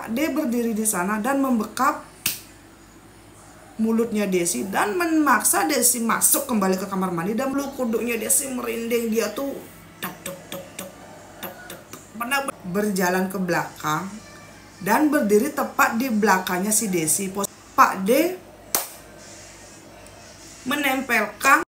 Pak D berdiri di sana dan membekap mulutnya Desi dan memaksa Desi masuk kembali ke kamar mandi. Dan bulu kuduknya Desi merinding, dia tuh benar berjalan ke belakang dan berdiri tepat di belakangnya si Desi. Pak D menempelkan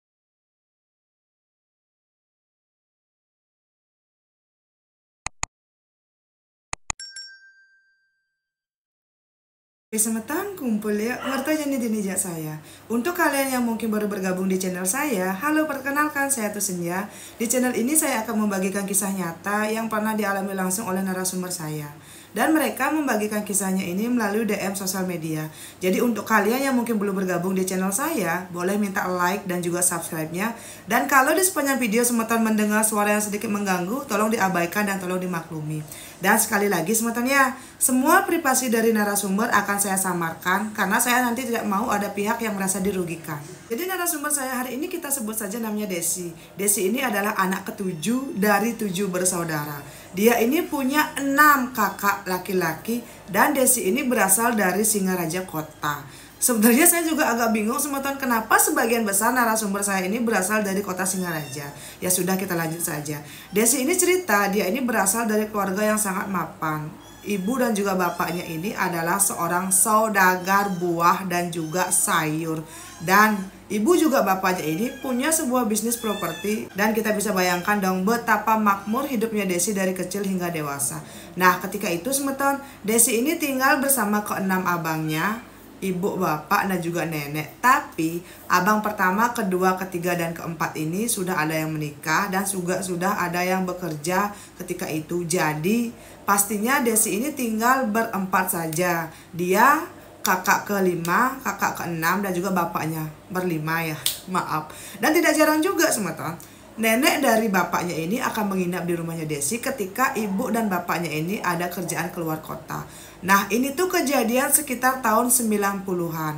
Semetan kumpul ya, ngerti jadi dinija saya. Untuk kalian yang mungkin baru bergabung di channel saya, halo, perkenalkan, saya Tusenja. Di channel ini saya akan membagikan kisah nyata yang pernah dialami langsung oleh narasumber saya. Dan mereka membagikan kisahnya ini melalui DM sosial media. Jadi untuk kalian yang mungkin belum bergabung di channel saya, boleh minta like dan juga subscribe-nya. Dan kalau di sepanjang video Semetan mendengar suara yang sedikit mengganggu, tolong diabaikan dan tolong dimaklumi. Dan sekali lagi Semetan ya, semua privasi dari narasumber akan saya samarkan karena saya nanti tidak mau ada pihak yang merasa dirugikan. Jadi narasumber saya hari ini kita sebut saja namanya Desi. Desi ini adalah anak ketujuh dari 7 bersaudara. Dia ini punya 6 kakak laki-laki dan Desi ini berasal dari Singaraja Kota. Sebenarnya saya juga agak bingung Semeton kenapa sebagian besar narasumber saya ini berasal dari kota Singaraja. Ya sudah, kita lanjut saja. Desi ini cerita dia ini berasal dari keluarga yang sangat mapan. Ibu dan juga bapaknya ini adalah seorang saudagar buah dan juga sayur. Dan ibu juga bapaknya ini punya sebuah bisnis properti. Dan kita bisa bayangkan dong betapa makmur hidupnya Desi dari kecil hingga dewasa. Nah ketika itu Semeton, Desi ini tinggal bersama ke-6 abangnya, ibu, bapak, dan juga nenek. Tapi abang pertama, kedua, ketiga, dan keempat ini sudah ada yang menikah dan juga sudah ada yang bekerja ketika itu. Jadi pastinya Desi ini tinggal berempat saja. Dia, kakak ke-5, kakak ke-6, dan juga bapaknya berlima ya, maaf. Dan tidak jarang juga Semeton, nenek dari bapaknya ini akan menginap di rumahnya Desi ketika ibu dan bapaknya ini ada kerjaan keluar kota. Nah ini tuh kejadian sekitar tahun 90-an.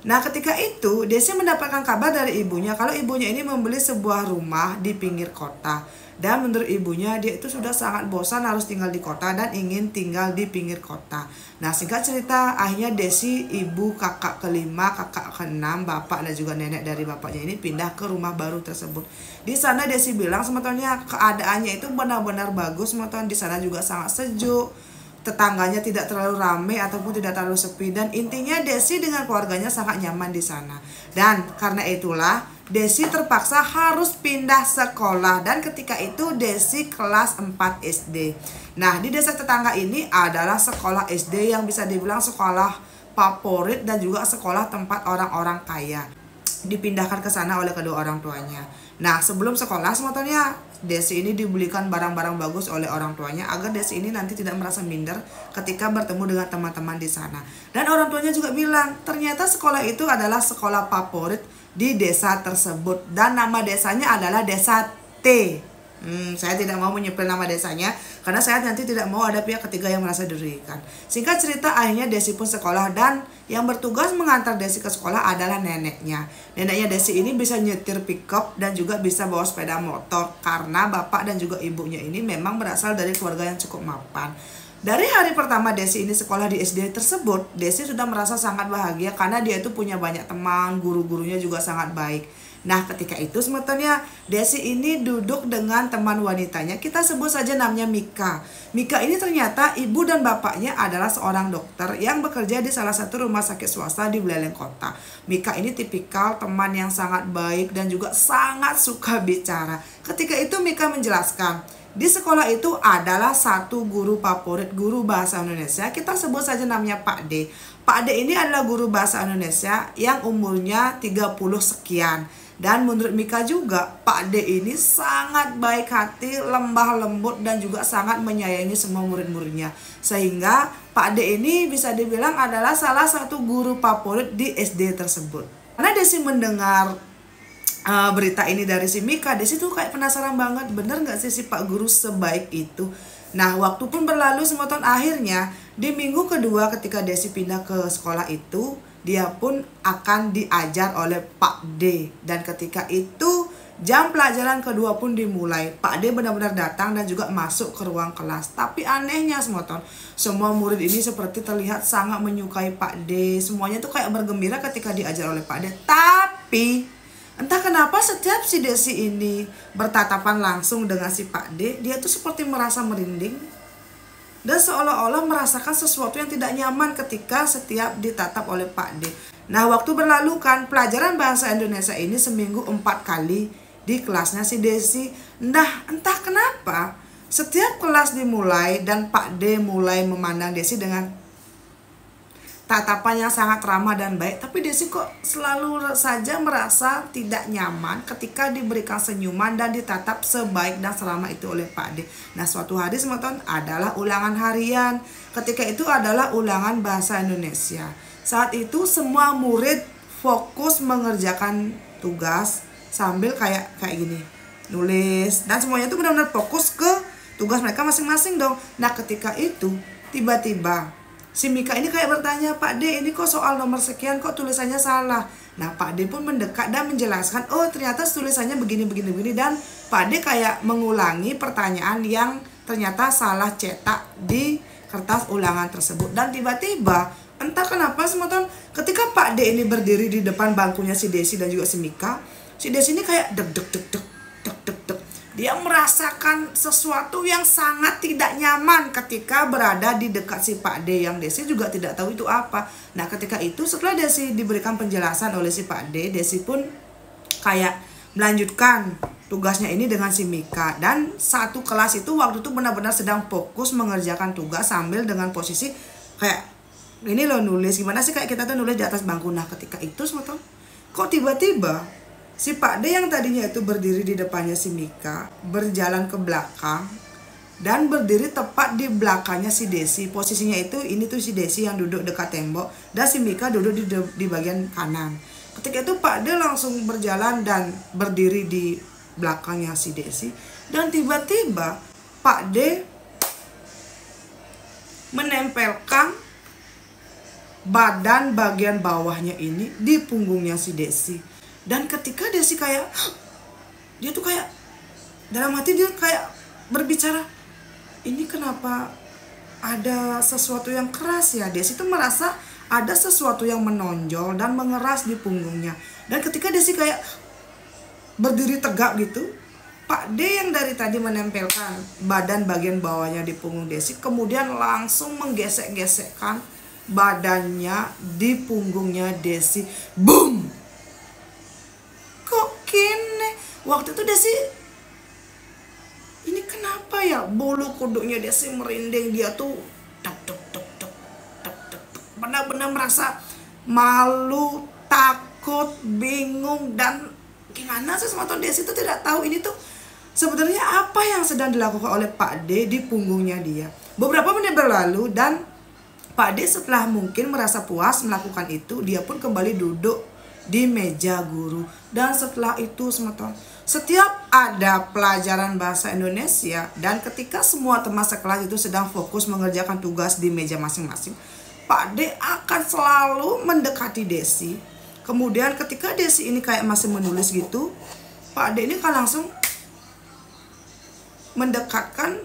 Nah ketika itu Desi mendapatkan kabar dari ibunya kalau ibunya ini membeli sebuah rumah di pinggir kota. Dan menurut ibunya dia itu sudah sangat bosan harus tinggal di kota dan ingin tinggal di pinggir kota. Nah singkat cerita akhirnya Desi, ibu, kakak ke-5, kakak ke-6, bapak dan juga nenek dari bapaknya ini pindah ke rumah baru tersebut. Di sana Desi bilang sebetulnya keadaannya itu benar-benar bagus Semeton. Di sana juga sangat sejuk, tetangganya tidak terlalu ramai ataupun tidak terlalu sepi, dan intinya Desi dengan keluarganya sangat nyaman di sana. Dan karena itulah Desi terpaksa harus pindah sekolah dan ketika itu Desi kelas 4 SD. Nah di desa tetangga ini adalah sekolah SD yang bisa dibilang sekolah favorit dan juga sekolah tempat orang-orang kaya. Dipindahkan ke sana oleh kedua orang tuanya. Nah sebelum sekolah sebetulnya Desi ini dibelikan barang-barang bagus oleh orang tuanya agar Desi ini nanti tidak merasa minder ketika bertemu dengan teman-teman di sana. Dan orang tuanya juga bilang ternyata sekolah itu adalah sekolah favorit di desa tersebut dan nama desanya adalah Desa T. Saya tidak mau menyebut nama desanya karena saya nanti tidak mau ada pihak ketiga yang merasa dirugikan. Singkat cerita akhirnya Desi pun sekolah dan yang bertugas mengantar Desi ke sekolah adalah neneknya. Neneknya Desi ini bisa nyetir pickup dan juga bisa bawa sepeda motor karena bapak dan juga ibunya ini memang berasal dari keluarga yang cukup mapan. Dari hari pertama Desi ini sekolah di SD tersebut, Desi sudah merasa sangat bahagia karena dia itu punya banyak teman, guru-gurunya juga sangat baik. Nah ketika itu sebetulnya Desi ini duduk dengan teman wanitanya, kita sebut saja namanya Mika. Mika ini ternyata ibu dan bapaknya adalah seorang dokter yang bekerja di salah satu rumah sakit swasta di Buleleng Kota. Mika ini tipikal teman yang sangat baik dan juga sangat suka bicara. Ketika itu Mika menjelaskan, di sekolah itu adalah satu guru favorit, guru bahasa Indonesia. Kita sebut saja namanya Pak D. Pak D ini adalah guru bahasa Indonesia yang umurnya 30 sekian. Dan menurut Mika juga Pak D ini sangat baik hati, lembah lembut dan juga sangat menyayangi semua murid-muridnya. Sehingga Pak D ini bisa dibilang adalah salah satu guru favorit di SD tersebut. Karena Desi mendengar berita ini dari si Mika, Desi tuh kayak penasaran banget, bener gak sih si Pak Guru sebaik itu. Nah waktu pun berlalu Semeton, akhirnya di minggu kedua ketika Desi pindah ke sekolah itu, dia pun akan diajar oleh Pak D. Dan ketika itu Jam pelajaran kedua pun dimulai. Pak D benar-benar datang dan juga masuk ke ruang kelas. Tapi anehnya semua murid ini seperti terlihat sangat menyukai Pak D. Semuanya tuh kayak bergembira ketika diajar oleh Pak D. Tapi entah kenapa setiap si Desi ini bertatapan langsung dengan si Pak D, dia tuh seperti merasa merinding dan seolah-olah merasakan sesuatu yang tidak nyaman ketika setiap ditatap oleh Pak D. Nah, waktu berlalu kan, pelajaran bahasa Indonesia ini seminggu 4 kali di kelasnya si Desi. Nah, entah kenapa setiap kelas dimulai dan Pak D mulai memandang Desi dengan tatapan yang sangat ramah dan baik, tapi Desi kok selalu saja merasa tidak nyaman ketika diberikan senyuman dan ditatap sebaik dan selama itu oleh Pak D. Nah, suatu hari teman-teman adalah ulangan harian. Ketika itu adalah ulangan bahasa Indonesia. Saat itu semua murid fokus mengerjakan tugas sambil kayak gini, nulis, dan semuanya itu benar-benar fokus ke tugas mereka masing-masing dong. Nah, ketika itu tiba-tiba si Mika ini kayak bertanya, Pak D, ini kok soal nomor sekian kok tulisannya salah. Nah, Pak D pun mendekat dan menjelaskan, oh ternyata tulisannya begini. Dan Pak D kayak mengulangi pertanyaan yang ternyata salah cetak di kertas ulangan tersebut. Dan tiba-tiba, entah kenapa teman-teman, ketika Pak D ini berdiri di depan bangkunya si Desi dan juga si Mika, si Desi ini kayak deg. Dia merasakan sesuatu yang sangat tidak nyaman ketika berada di dekat si Pak D, yang Desi juga tidak tahu itu apa. Nah, ketika itu setelah Desi diberikan penjelasan oleh si Pak D, Desi pun kayak melanjutkan tugasnya ini dengan si Mika. Dan satu kelas itu waktu itu benar-benar sedang fokus mengerjakan tugas sambil dengan posisi kayak ini loh, nulis. Gimana sih kayak kita tuh nulis di atas bangku. Nah, ketika itu teman-teman, kok tiba-tiba si Pak D yang tadinya itu berdiri di depannya si Mika berjalan ke belakang dan berdiri tepat di belakangnya si Desi. Posisinya itu ini tuh si Desi yang duduk dekat tembok dan si Mika duduk di bagian kanan. Ketika itu Pak D langsung berjalan dan berdiri di belakangnya si Desi, dan tiba-tiba Pak D menempelkan badan bagian bawahnya ini di punggungnya si Desi. Dan ketika Desi kayak, dia tuh kayak dalam hati dia kayak berbicara, ini kenapa ada sesuatu yang keras ya. Desi tuh merasa ada sesuatu yang menonjol dan mengeras di punggungnya. Dan ketika Desi kayak berdiri tegak gitu, Pak D yang dari tadi menempelkan badan bagian bawahnya di punggung Desi kemudian langsung menggesek-gesekkan badannya di punggungnya Desi. Boom! Waktu itu Desi, ini kenapa ya, bulu kuduknya Desi merinding. Dia tuh benar-benar merasa malu, takut, bingung, dan gimana sih semua Desi itu tidak tahu ini tuh sebenarnya apa yang sedang dilakukan oleh Pak D di punggungnya dia. Beberapa menit berlalu dan Pak D setelah mungkin merasa puas melakukan itu, dia pun kembali duduk di meja guru. Dan setelah itu setiap ada pelajaran bahasa Indonesia dan ketika semua teman sekelas itu sedang fokus mengerjakan tugas di meja masing-masing, Pak D akan selalu mendekati Desi. Kemudian ketika Desi ini kayak masih menulis gitu, Pak D ini kan langsung mendekatkan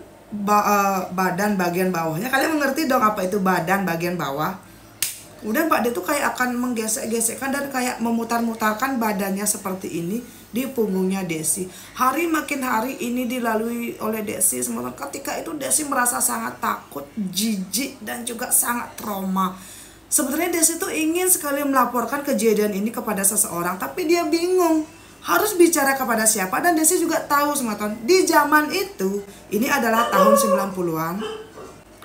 badan bagian bawahnya. Kalian mengerti dong apa itu badan bagian bawah? Kemudian Pak D tuh kayak akan menggesek-gesekkan dan kayak memutar-mutarkan badannya seperti ini di punggungnya Desi. Hari makin hari ini dilalui oleh Desi. Ketika itu Desi merasa sangat takut, jijik, dan juga sangat trauma. Sebenarnya Desi tuh ingin sekali melaporkan kejadian ini kepada seseorang, tapi dia bingung harus bicara kepada siapa. Dan Desi juga tahu di zaman itu, ini adalah tahun 90-an.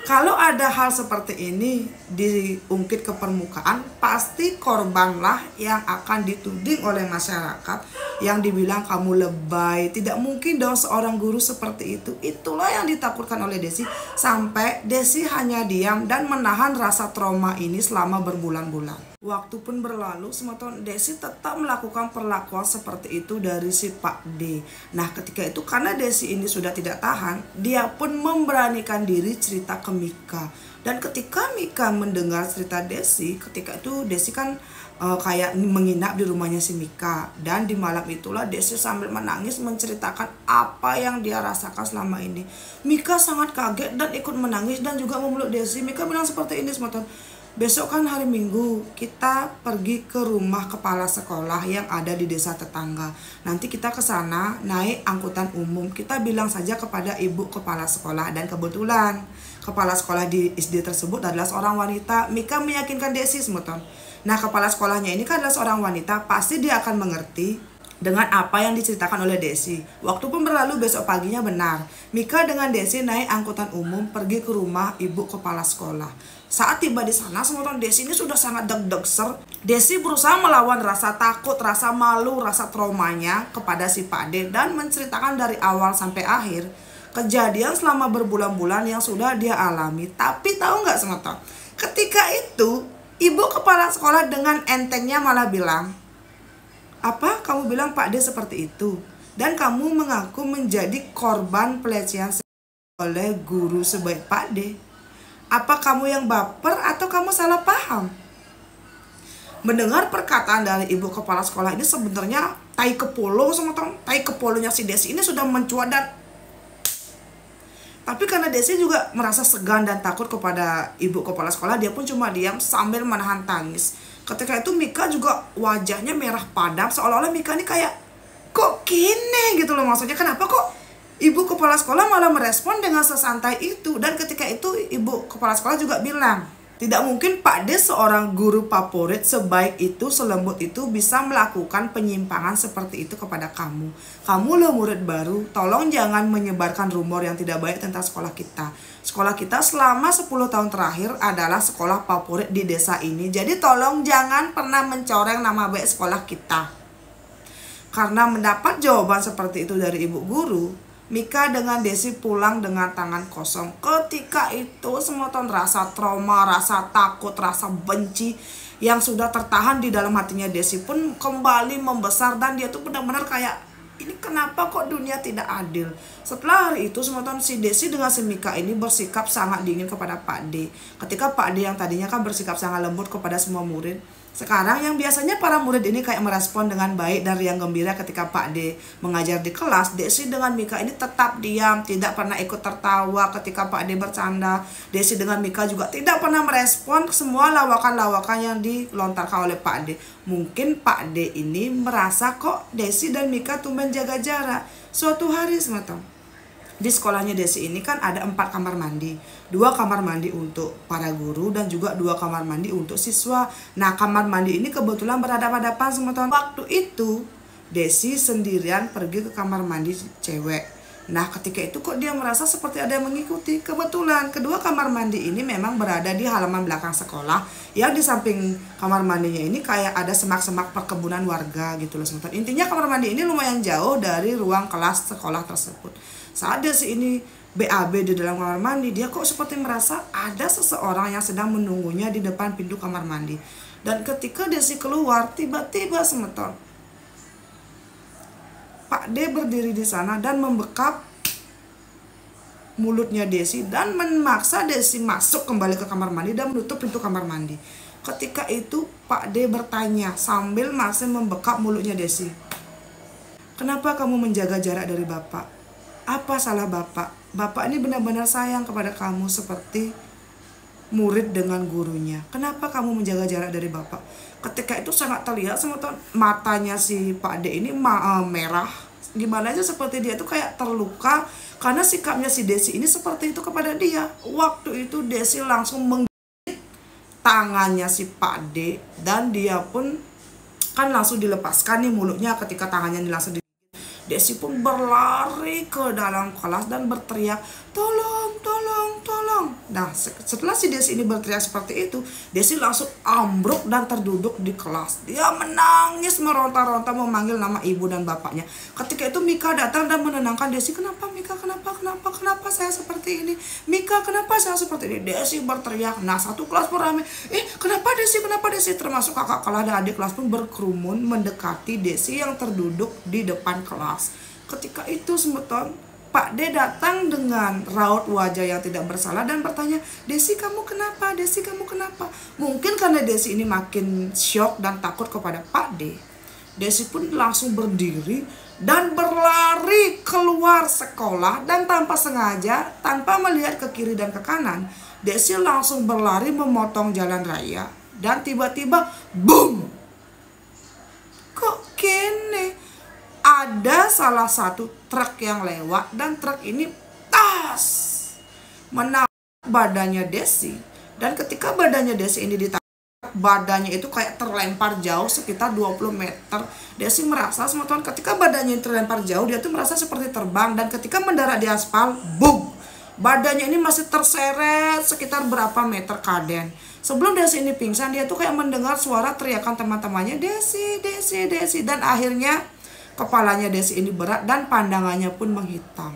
Kalau ada hal seperti ini diungkit ke permukaan, pasti korbanlah yang akan dituding oleh masyarakat, yang dibilang kamu lebay. Tidak mungkin dong seorang guru seperti itu. Itulah yang ditakutkan oleh Desi, sampai Desi hanya diam dan menahan rasa trauma ini selama berbulan-bulan. Waktu pun berlalu, Desi tetap melakukan perlakuan seperti itu dari si Pak D. Nah, ketika itu karena Desi ini sudah tidak tahan, dia pun memberanikan diri cerita ke Mika. Dan ketika Mika mendengar cerita Desi, ketika itu Desi kan kayak menginap di rumahnya si Mika. Dan di malam itulah Desi sambil menangis menceritakan apa yang dia rasakan selama ini. Mika sangat kaget dan ikut menangis dan juga memeluk Desi. Mika bilang seperti ini, teman-teman. Besok kan hari Minggu, kita pergi ke rumah kepala sekolah yang ada di desa tetangga. Nanti kita ke sana naik angkutan umum. Kita bilang saja kepada ibu kepala sekolah. Dan kebetulan kepala sekolah di SD tersebut adalah seorang wanita. Mika meyakinkan Desi, teman-teman. Nah, kepala sekolahnya ini kan adalah seorang wanita. Pasti dia akan mengerti dengan apa yang diceritakan oleh Desi. Waktu pun berlalu, besok paginya benar. Mika dengan Desi naik angkutan umum pergi ke rumah ibu kepala sekolah. Saat tiba di sana, semua Desi ini sudah sangat deg-degser. Desi berusaha melawan rasa takut, rasa malu, rasa traumanya kepada si Pak D dan menceritakan dari awal sampai akhir kejadian selama berbulan-bulan yang sudah dia alami. Tapi tahu nggak semua? Ketika itu, ibu kepala sekolah dengan entengnya malah bilang, "Apa kamu bilang Pak D seperti itu? Dan kamu mengaku menjadi korban pelecehan oleh guru sebaik Pak D. Apa kamu yang baper atau kamu salah paham?" Mendengar perkataan dari ibu kepala sekolah ini, sebenarnya tai kepolo sama tai kepolonya si Desi ini sudah mencuat. Dan tapi karena Desi juga merasa segan dan takut kepada ibu kepala sekolah, dia pun cuma diam sambil menahan tangis. Ketika itu Mika juga wajahnya merah padam, seolah-olah Mika ini kayak kok gini gitu loh. Maksudnya kenapa kok ibu kepala sekolah malah merespon dengan sesantai itu. Dan ketika itu ibu kepala sekolah juga bilang, tidak mungkin Pak D seorang guru favorit sebaik itu, selembut itu bisa melakukan penyimpangan seperti itu kepada kamu. Kamu loh murid baru, tolong jangan menyebarkan rumor yang tidak baik tentang sekolah kita. Sekolah kita selama 10 tahun terakhir adalah sekolah favorit di desa ini. Jadi tolong jangan pernah mencoreng nama baik sekolah kita. Karena mendapat jawaban seperti itu dari ibu guru, Mika dengan Desi pulang dengan tangan kosong. Ketika itu semua rasa trauma, rasa takut, rasa benci yang sudah tertahan di dalam hatinya Desi pun kembali membesar. Dan dia tuh benar-benar kayak, ini kenapa kok dunia tidak adil. Setelah hari itu semua si Desi dengan si Mika ini bersikap sangat dingin kepada Pak D. Ketika Pak D yang tadinya kan bersikap sangat lembut kepada semua murid, sekarang yang biasanya para murid ini kayak merespon dengan baik dan riang gembira ketika Pak D mengajar di kelas. Desi dengan Mika ini tetap diam, tidak pernah ikut tertawa ketika Pak D bercanda. Desi dengan Mika juga tidak pernah merespon semua lawakan-lawakan yang dilontarkan oleh Pak D. Mungkin Pak D ini merasa kok Desi dan Mika tumben jaga jarak. Suatu hari semata di sekolahnya Desi ini kan ada 4 kamar mandi. 2 kamar mandi untuk para guru dan juga 2 kamar mandi untuk siswa. Nah, kamar mandi ini kebetulan berhadapan-hadapan sama tahun. Waktu itu Desi sendirian pergi ke kamar mandi cewek. Nah, ketika itu kok dia merasa seperti ada yang mengikuti. Kebetulan kedua kamar mandi ini memang berada di halaman belakang sekolah, yang di samping kamar mandinya ini kayak ada semak-semak perkebunan warga gitu loh teman-teman. Intinya kamar mandi ini lumayan jauh dari ruang kelas sekolah tersebut. Saat Desi ini BAB di dalam kamar mandi, dia kok seperti merasa ada seseorang yang sedang menunggunya di depan pintu kamar mandi. Dan ketika Desi keluar, tiba-tiba semeton Pak D berdiri di sana dan membekap mulutnya Desi dan memaksa Desi masuk kembali ke kamar mandi dan menutup pintu kamar mandi. Ketika itu Pak D bertanya sambil masih membekap mulutnya Desi, "Kenapa kamu menjaga jarak dari Bapak? Apa salah Bapak? Bapak ini benar-benar sayang kepada kamu seperti murid dengan gurunya. Kenapa kamu menjaga jarak dari Bapak?" Ketika itu sangat terlihat sama matanya si Pak D ini merah. Gimana aja seperti dia tuh kayak terluka karena sikapnya si Desi ini seperti itu kepada dia. Waktu itu Desi langsung menggigit tangannya si Pak D dan dia pun kan langsung dilepaskan nih mulutnya ketika tangannya langsung. Desi pun berlari ke dalam kelas dan berteriak, "Tolong, tolong, tolong." Nah, setelah si Desi ini berteriak seperti itu, Desi langsung ambruk dan terduduk di kelas. Dia menangis meronta-ronta memanggil nama ibu dan bapaknya. Ketika itu Mika datang dan menenangkan Desi. "Kenapa Mika? Kenapa saya seperti ini? Mika, kenapa saya seperti ini?" Desi berteriak. Nah, satu kelas pun ramai. Kenapa Desi? Termasuk kakak kelas dan adik kelas pun berkerumun mendekati Desi yang terduduk di depan kelas. Ketika itu semeton Pak D datang dengan raut wajah yang tidak bersalah dan bertanya, "Desi, kamu kenapa? Desi, kamu kenapa?" Mungkin karena Desi ini makin shock dan takut kepada Pak D, Desi pun langsung berdiri dan berlari keluar sekolah, dan tanpa sengaja, tanpa melihat ke kiri dan ke kanan, Desi langsung berlari memotong jalan raya. Dan tiba-tiba, boom! Kok kene? Ada salah satu truk yang lewat, dan truk ini tas menabrak badannya Desi. Dan ketika badannya Desi ini ditabrak, badannya itu kayak terlempar jauh sekitar 20 meter. Desi merasa teman-teman, ketika badannya terlempar jauh, dia tuh merasa seperti terbang. Dan ketika mendarat di aspal, boom! Badannya ini masih terseret sekitar berapa meter kaden. Sebelum Desi ini pingsan, dia tuh kayak mendengar suara teriakan teman-temannya, "Desi, Desi, Desi." Dan akhirnya kepalanya Desi ini berat dan pandangannya pun menghitam.